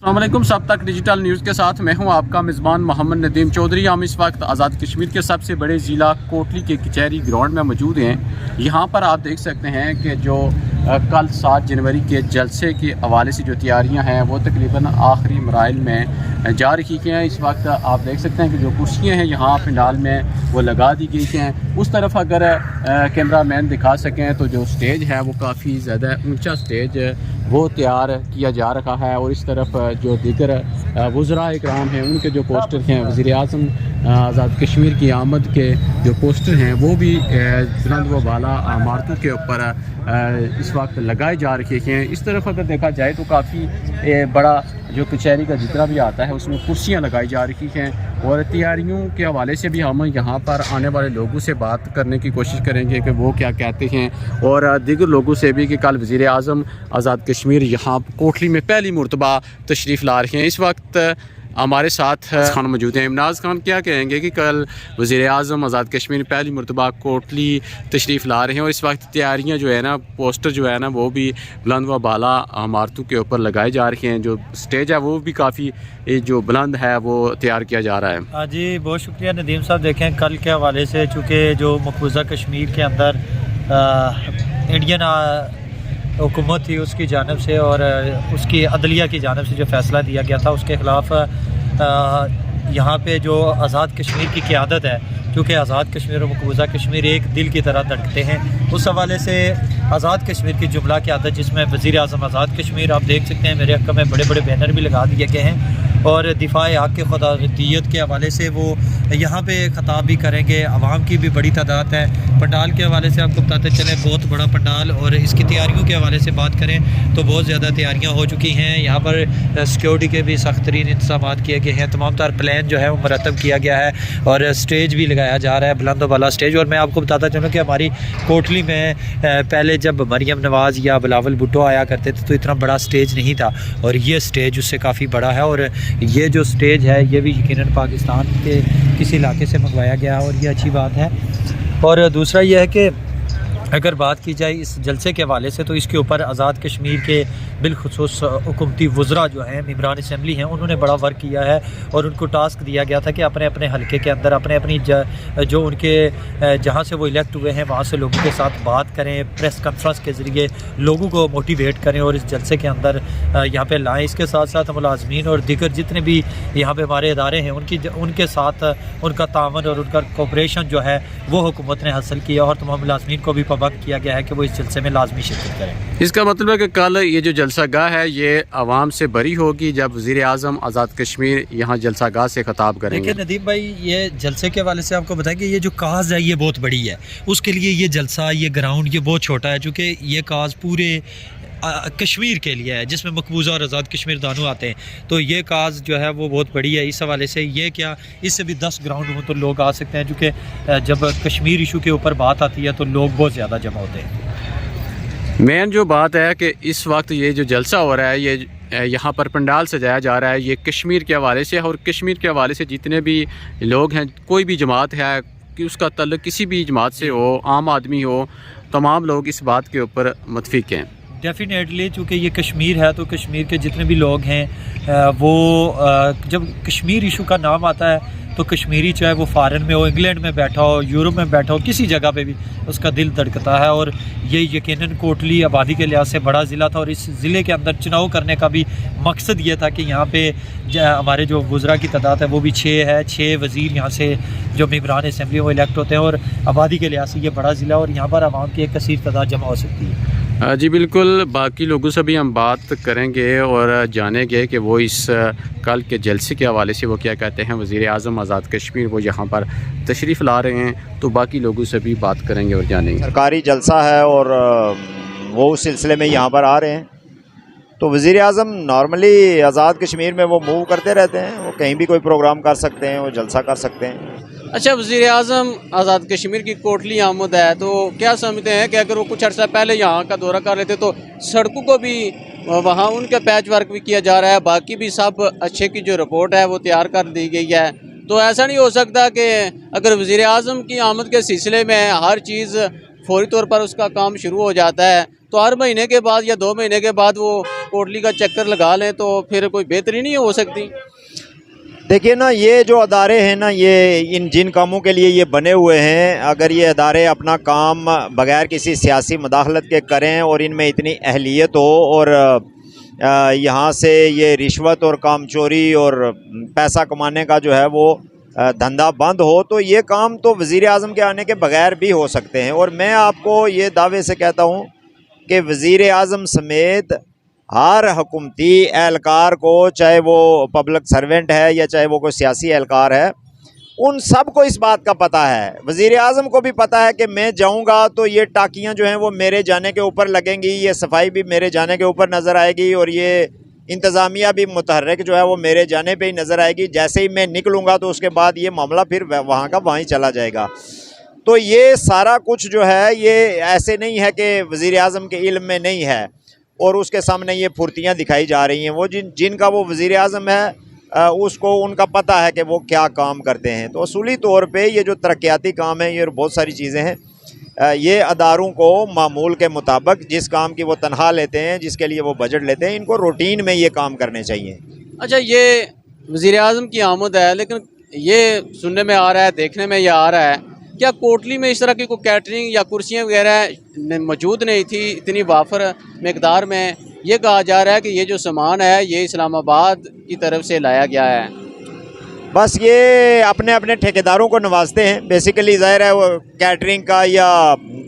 अस्सलामुअलैकुम। सब तक डिजिटल न्यूज़ के साथ मैं हूं आपका मेज़बान मोहम्मद नदीम चौधरी। हम इस वक्त आज़ाद कश्मीर के सबसे बड़े ज़िला कोटली के कचहरी ग्राउंड में मौजूद हैं। यहां पर आप देख सकते हैं कि जो कल 7 जनवरी के जलसे के हवाले से जो तैयारियां हैं वो तकरीबन आखिरी मराइल में जा रही हैं। इस वक्त आप देख सकते हैं कि जो कुर्सियाँ हैं यहाँ पंडाल में वो लगा दी गई हैं। उस तरफ अगर कैमरा मैन दिखा सकें तो जो स्टेज है वो काफ़ी ज़्यादा ऊंचा स्टेज वो तैयार किया जा रहा है। और इस तरफ जो दीगर वज़रा इकराम हैं उनके जो पोस्टर हैं, वज़ीर आज़म आज़ाद कश्मीर की आमद के जो पोस्टर हैं वो भी बुलंद व बाला इमारतों के ऊपर इस वक्त लगाए जा रहे हैं। इस तरफ अगर देखा जाए तो काफ़ी बड़ा जो कचहरी का जितना भी आता है उसमें कुर्सियां लगाई जा रही हैं। और तैयारियों के हवाले से भी हम यहाँ पर आने वाले लोगों से बात करने की कोशिश करेंगे कि वो क्या कहते हैं, और दीगर लोगों से भी कि कल वज़ीर आज़म आज़ाद कश्मीर यहाँ कोटली में पहली मरतबा तशरीफ़ ला रहे हैं। इस वक्त हमारे साथ खान मौजूद हैं। इमराज खान क्या कहेंगे कि कल वज़ीर आज़म आज़ाद कश्मीर पहली मरतबा कोटली तशरीफ़ ला रहे हैं और इस वक्त तैयारियां जो है ना, पोस्टर जो है ना वो भी बुलंद व बाला इमारतों के ऊपर लगाए जा रहे हैं। जो स्टेज है वो भी काफ़ी जो बुलंद है वो तैयार किया जा रहा है। हाँ जी, बहुत शुक्रिया नदीम साहब। देखें कल के हवाले से चूँकि जो मकबूजा कश्मीर के अंदर इंडियन हुकूमत थी उसकी जानिब से और उसकी अदलिया की जानिब से जो फ़ैसला दिया गया था उसके ख़िलाफ़ यहाँ पे जो आज़ाद कश्मीर की क़यादत है, क्योंकि आज़ाद कश्मीर और मकबूजा कश्मीर एक दिल की तरह धड़कते हैं, उस हवाले से आज़ाद कश्मीर की जुमला क़यादत जिसमें वज़ीर आज़म आज़ाद कश्मीर आप देख सकते हैं मेरे हक़ में बड़े बड़े बैनर भी लगा दिए गए हैं। और दिफाए हक़ के खुदावंदियत के हवाले से वो यहाँ पे ख़ताब भी करेंगे। अवाम की भी बड़ी तादाद है। पंडाल के हवाले से आपको बताते चले बहुत बड़ा पंडाल, और इसकी तैयारियों के हवाले से बात करें तो बहुत ज़्यादा तैयारियाँ हो चुकी हैं। यहाँ पर सिक्योरिटी के भी सख्त तरीन इंतज़ाम किए गए हैं। तमाम तार प्लान जो है वो मरतब किया गया है और स्टेज भी लगाया जा रहा है, बुलंद वाला स्टेज। और मैं आपको बताता चलूँ कि हमारी कोटली में पहले जब मरियम नवाज़ या बिलावल भुट्टो आया करते थे तो इतना बड़ा स्टेज नहीं था, और ये स्टेज उससे काफ़ी बड़ा है। और ये जो स्टेज है ये भी यकीनन पाकिस्तान के किसी इलाके से मंगवाया गया है और ये अच्छी बात है। और दूसरा ये है कि अगर बात की जाए इस जलसे के हवाले से तो इसके ऊपर आज़ाद कश्मीर के बिलखुसूस हुकूमती वज़रा जो हैं, मेंबरान असम्बली हैं, उन्होंने बड़ा वर्क किया है और उनको टास्क दिया गया था कि अपने अपने हलके के अंदर अपनी जो उनके जहाँ से वो इलेक्ट हुए हैं वहाँ से लोगों के साथ बात करें, प्रेस कॉन्फ्रेंस के ज़रिए लोगों को मोटिवेट करें और इस जलसे के अंदर यहाँ पे लाएँ। इसके साथ साथ मुलाज़मीन और दीगर जितने भी यहाँ पे हमारे इदारे हैं उनके साथ उनका तावन और उनका कोऑपरेशन जो है वो हुकूमत ने हासिल किया और तमाम मुलाज़मीन को भी पाबंद किया गया है कि वो इस जलसे में लाजमी शिरकत करें। इसका मतलब है कि कल ये जो जलसागाह है ये आवाम से बरी होगी जब वज़ीर आज़म आज़ाद कश्मीर यहाँ जलसागाह से खिताब करेंगे। देखिए नदीम भाई, ये जलसे के हवाले से आपको बताएं कि ये जो काज है ये बहुत बड़ी है, उसके लिए ये जलसा, ये ग्राउंड ये बहुत छोटा है, चूँकि ये काज पूरे कश्मीर के लिए है जिसमें मकबूजा और आज़ाद कश्मीर दोनों आते हैं, तो ये काज जो है वो बहुत बड़ी है। इस हवाले से ये क्या इससे भी 10 ग्राउंड हो तो लोग आ सकते हैं, क्योंकि जब कश्मीर इशू के ऊपर बात आती है तो लोग बहुत ज़्यादा जमा होते हैं। मेन जो बात है कि इस वक्त ये जो जलसा हो रहा है ये यहाँ पर पंडाल सजाया जा रहा है, ये कश्मीर के हवाले से, और कश्मीर के हवाले से जितने भी लोग हैं, कोई भी जमात है कि उसका तल्लुक़ किसी भी जमात से हो, आम आदमी हो, तमाम लोग इस बात के ऊपर मुत्फिक हैं। डेफिनेटली, चूँकि ये कश्मीर है तो कश्मीर के जितने भी लोग हैं वो जब कश्मीर इशू का नाम आता है तो कश्मीरी चाहे वो फ़ॉरेन में हो, इंग्लैंड में बैठा हो, यूरोप में बैठा हो, किसी जगह पे भी उसका दिल धड़कता है। और ये यकीनन कोटली आबादी के लिहाज से बड़ा ज़िला था और इस ज़िले के अंदर चुनाव करने का भी मकसद ये था कि यहाँ पे हमारे जो वज़रा की तादाद है वो भी 6 है। 6 वज़ीर यहाँ से जो मेंबरान असम्बली वो इलेक्ट होते हैं और आबादी के लिहाज से ये बड़ा ज़िला और यहाँ पर आवाम की एक कसीर तादाद जमा हो सकती है। जी बिल्कुल, बाकी लोगों से भी हम बात करेंगे और जानेंगे कि वो इस कल के जलसे के हवाले से वो क्या कहते हैं। वज़ीर आज़म आज़ाद कश्मीर वो यहाँ पर तशरीफ़ ला रहे हैं तो बाकी लोगों से भी बात करेंगे और जानेंगे। सरकारी जलसा है और वो उस सिलसिले में यहाँ पर आ रहे हैं, तो वज़ीर आज़म नॉर्मली आज़ाद कश्मीर में वो मूव करते रहते हैं, वो कहीं भी कोई प्रोग्राम कर सकते हैं, वो जलसा कर सकते हैं। अच्छा, वज़ीर आज़म आज़ाद कश्मीर की कोटली आमद है तो क्या समझते हैं कि अगर वो कुछ अर्सा पहले यहाँ का दौरा कर लेते तो सड़कों को भी वहाँ उनका पैच वर्क भी किया जा रहा है, बाकी भी सब अच्छे की जो रिपोर्ट है वो तैयार कर दी गई है, तो ऐसा नहीं हो सकता कि अगर वज़ीर आज़म की आमद के सिलसिले में हर चीज़ फौरी तौर पर उसका काम शुरू हो जाता है, तो हर महीने के बाद या 2 महीने के बाद वो कोटली का चक्कर लगा लें तो फिर कोई बेहतरी नहीं हो सकती। देखिए ना, ये जो अदारे हैं ना, ये इन जिन कामों के लिए ये बने हुए हैं, अगर ये अदारे अपना काम बग़ैर किसी सियासी मुदाखलत के करें और इनमें इतनी अहलियत हो और यहाँ से ये रिश्वत और कामचोरी और पैसा कमाने का जो है वो धंधा बंद हो, तो ये काम तो वज़ीर आज़म के आने के बग़ैर भी हो सकते हैं। और मैं आपको ये दावे से कहता हूँ कि वज़ीर आज़म समेत हर हुकूमती एहलकार को, चाहे वो पब्लिक सर्वेंट है या चाहे वो कोई सियासी एहलकार है, उन सब को इस बात का पता है। वज़ीर आज़म को भी पता है कि मैं जाऊंगा तो ये टाकियां जो हैं वो मेरे जाने के ऊपर लगेंगी, ये सफाई भी मेरे जाने के ऊपर नज़र आएगी और ये इंतज़ामिया भी मुतहर्रिक जो है वो मेरे जाने पे ही नज़र आएगी। जैसे ही मैं निकलूँगा तो उसके बाद ये मामला फिर वहाँ का वहीं चला जाएगा। तो ये सारा कुछ जो है ये ऐसे नहीं है कि वज़ीर आज़म के इल्म में नहीं है और उसके सामने ये फुर्तियाँ दिखाई जा रही हैं। वो जिनका वो वज़ीर आज़म है उसको उनका पता है कि वो क्या काम करते हैं। तो असूली तौर पे ये जो तरक्याती काम है, ये बहुत सारी चीज़ें हैं, ये अदारों को मामूल के मुताबिक जिस काम की वो तनख्वाह लेते हैं, जिसके लिए वो बजट लेते हैं, इनको रूटीन में ये काम करने चाहिए। अच्छा, ये वज़ीर आज़म की आमद है, लेकिन ये सुनने में आ रहा है, देखने में ये आ रहा है, क्या कोटली में इस तरह की कोई कैटरिंग या कुर्सियाँ वगैरह मौजूद नहीं थी इतनी वाफर मकदार में? ये कहा जा रहा है कि ये जो सामान है ये इस्लामाबाद की तरफ से लाया गया है। बस ये अपने अपने ठेकेदारों को नवाजते हैं। बेसिकली ज़ाहिर है वो कैटरिंग का या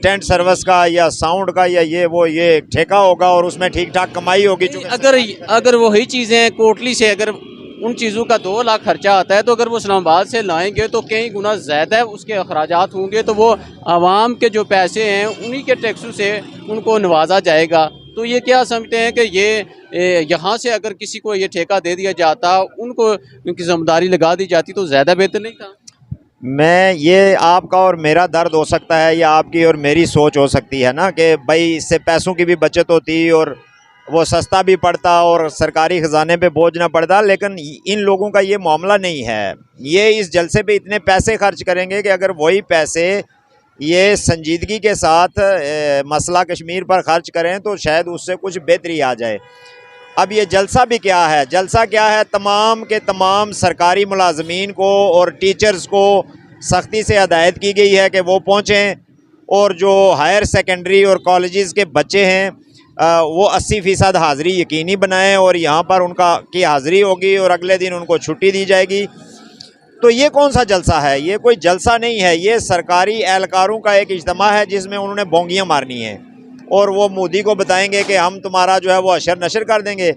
टेंट सर्विस का या साउंड का या ये ठेका होगा और उसमें ठीक ठाक कमाई होगी। अगर वही चीज़ें कोटली से अगर उन चीज़ों का 2 लाख खर्चा आता है, तो अगर वो इस्लामाबाद से लाएंगे तो कई गुना ज़्यादा उसके अखराजात होंगे, तो वो आवाम के जो पैसे हैं उन्हीं के टैक्सों से उनको नवाजा जाएगा। तो ये क्या समझते हैं कि ये यहाँ से अगर किसी को ये ठेका दे दिया जाता, उनको उनकी ज़िम्मेदारी लगा दी जाती, तो ज़्यादा बेहतर नहीं था? मैं ये आपका और मेरा दर्द हो सकता है या आपकी और मेरी सोच हो सकती है ना कि भाई इससे पैसों की भी बचत होती और वो सस्ता भी पड़ता और सरकारी ख़जाने पे बोझ ना पड़ता। लेकिन इन लोगों का ये मामला नहीं है। ये इस जलसे पे इतने पैसे खर्च करेंगे कि अगर वही पैसे ये संजीदगी के साथ मसला कश्मीर पर खर्च करें तो शायद उससे कुछ बेहतरी आ जाए। अब ये जलसा भी क्या है? जलसा क्या है? तमाम के तमाम सरकारी मुलाजमीन को और टीचर्स को सख्ती से हदायत की गई है कि वो पहुँचें और जो हायर सेकेंडरी और कॉलेजेस के बच्चे हैं वो 80% हाज़िरी यकीनी बनाएं और यहाँ पर उनका की हाज़िरी होगी और अगले दिन उनको छुट्टी दी जाएगी। तो ये कौन सा जलसा है? ये कोई जलसा नहीं है, ये सरकारी एहलकारों का एक इज्तिमा है जिसमें उन्होंने बोंगियाँ मारनी हैं और वो मोदी को बताएंगे कि हम तुम्हारा जो है वो अशर नशर कर देंगे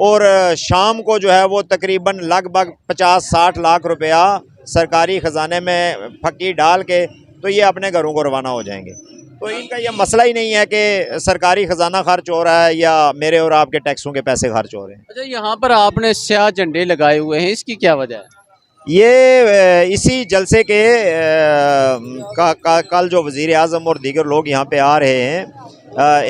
और शाम को जो है वो तकरीबन लगभग 50-60 लाख रुपया सरकारी ख़जाने में फक्की डाल के तो ये अपने घरों को रवाना हो जाएंगे। तो इनका यह मसला ही नहीं है कि सरकारी ख़जाना खर्च हो रहा है या मेरे और आपके टैक्सों के पैसे खर्च हो रहे हैं। अच्छा, यहाँ पर आपने स्याह झंडे लगाए हुए हैं, इसकी क्या वजह है? ये इसी जलसे के कल जो वज़ीर आज़म और दीगर लोग यहाँ पे आ रहे हैं,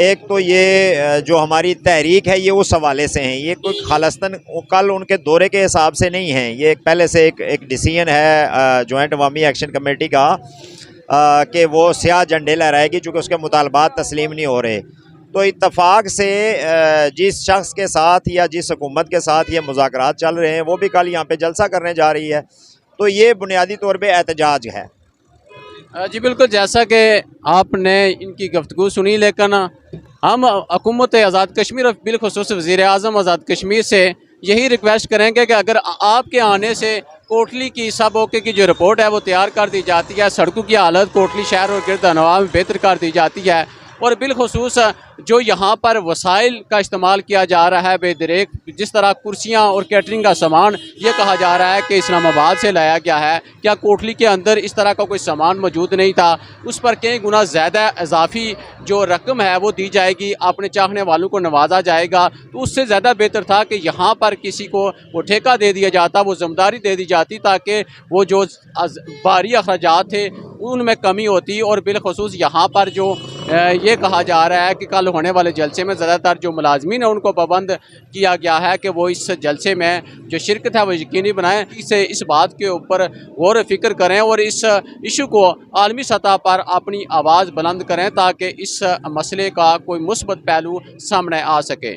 एक तो ये जो हमारी तहरीक है ये उस हवाले से हैं, ये कोई खालिस्तान कल उनके दौरे के हिसाब से नहीं है। ये पहले से एक डिसीजन है जॉइंट अवामी एक्शन कमेटी का कि वो स्याह झंडे लहराएगी चूँकि उसके मुतालबात तस्लीम नहीं हो रहे। तो इत्तफाक से जिस शख्स के साथ या जिस हुकूमत के साथ ये मुज़ाकरात चल रहे हैं वो भी कल यहाँ पे जलसा करने जा रही है, तो ये बुनियादी तौर पे एहतजाज है। जी बिल्कुल, जैसा कि आपने इनकी गुफ्तगू सुनी, लेकिन हम हुकूमत आज़ाद कश्मीर और बिलखुसूस वज़ीर आज़म आज़ाद कश्मीर से यही रिक्वेस्ट करेंगे कि अगर आपके आने से कोटली की सब ओके की जो रिपोर्ट है वो तैयार कर दी जाती है, सड़कों की हालत कोटली शहर और गिरदनवा में बेहतर कर दी जाती है और बिलखुसूस जो यहाँ पर वसाइल का इस्तेमाल किया जा रहा है बेदरेक, जिस तरह कुर्सियाँ और कैटरिंग का सामान ये कहा जा रहा है कि इस्लामाबाद से लाया गया है, क्या कोटली के अंदर इस तरह का कोई सामान मौजूद नहीं था? उस पर कई गुना ज़्यादा इजाफी जो रकम है वो दी जाएगी, अपने चाहने वालों को नवाजा जाएगा। तो उससे ज़्यादा बेहतर था कि यहाँ पर किसी को वो ठेका दे दिया जाता, वो ज़िम्मेदारी दे दी जाती, ताकि वो जो बाहरी अखराजात थे उनमें कमी होती। और बिलखुसूस यहाँ पर जो ये कहा जा रहा है कि कल होने वाले जलसे में ज़्यादातर जो मुलाजमीन है उनको पाबंद किया गया है कि वो इस जलसे में जो शिरकत है वो यकीनी बनाएं, इसे इस बात के ऊपर गौर फिक्र करें और इस इशू को आलमी सतह पर अपनी आवाज़ बुलंद करें ताकि इस मसले का कोई मुस्बत पहलू सामने आ सके।